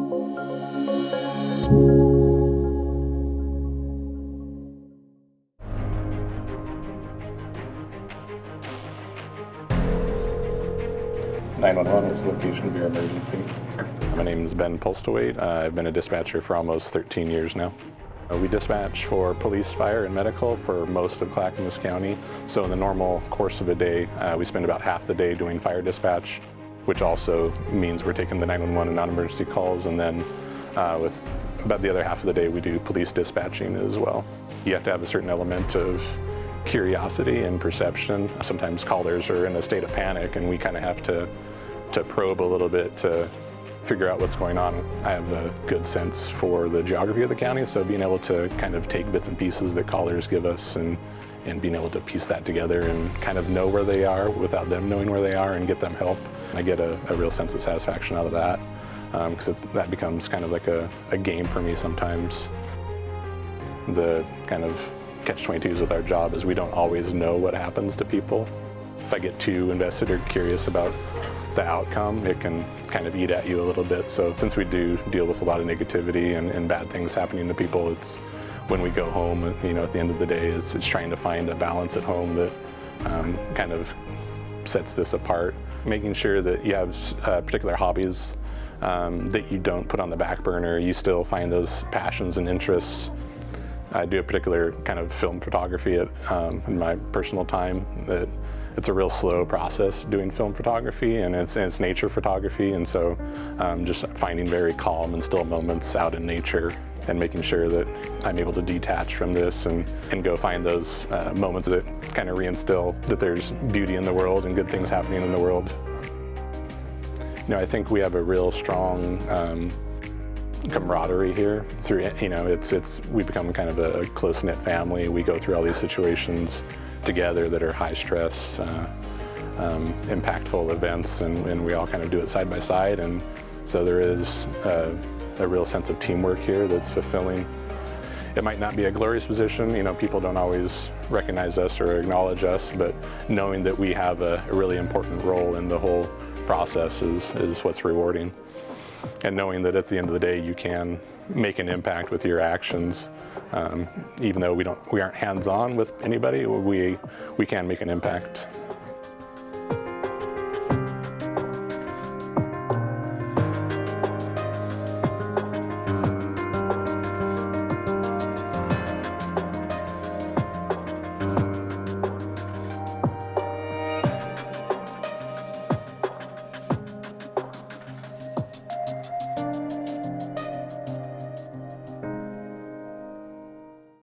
(911) is the location of your emergency. My name is Ben Polstowait. I've been a dispatcher for almost 13 years now. We dispatch for police, fire, and medical for most of Clackamas County. So in the normal course of a day, we spend about half the day doing fire dispatch, which also means we're taking the 911 and non-emergency calls, and then with about the other half of the day, we do police dispatching as well. You have to have a certain element of curiosity and perception. Sometimes callers are in a state of panic, and we kind of have to probe a little bit to figure out what's going on. I have a good sense for the geography of the county, so being able to kind of take bits and pieces that callers give us and being able to piece that together and kind of know where they are without them knowing where they are and get them help. I get a real sense of satisfaction out of that, because that becomes kind of like a game for me sometimes. The kind of catch-22s with our job is we don't always know what happens to people. If I get too invested or curious about the outcome, it can kind of eat at you a little bit. So since we do deal with a lot of negativity and bad things happening to people, it's when we go home, at the end of the day, it's trying to find a balance at home that kind of sets this apart. Making sure that you have particular hobbies that you don't put on the back burner. You still find those passions and interests. I do a particular kind of film photography in my personal time. That it's a real slow process doing film photography, and it's nature photography, and so just finding very calm and still moments out in nature and making sure that I'm able to detach from this and go find those moments that kind of reinstill that there's beauty in the world and good things happening in the world. I think we have a real strong camaraderie here. We become kind of a close-knit family. We go through all these situations together that are high stress, impactful events, and we all kind of do it side by side, and so there is a real sense of teamwork here that's fulfilling. It might not be a glorious position, people don't always recognize us or acknowledge us, but knowing that we have a really important role in the whole process is what's rewarding. And knowing that at the end of the day you can make an impact with your actions, even though we aren't hands-on with anybody, we can make an impact.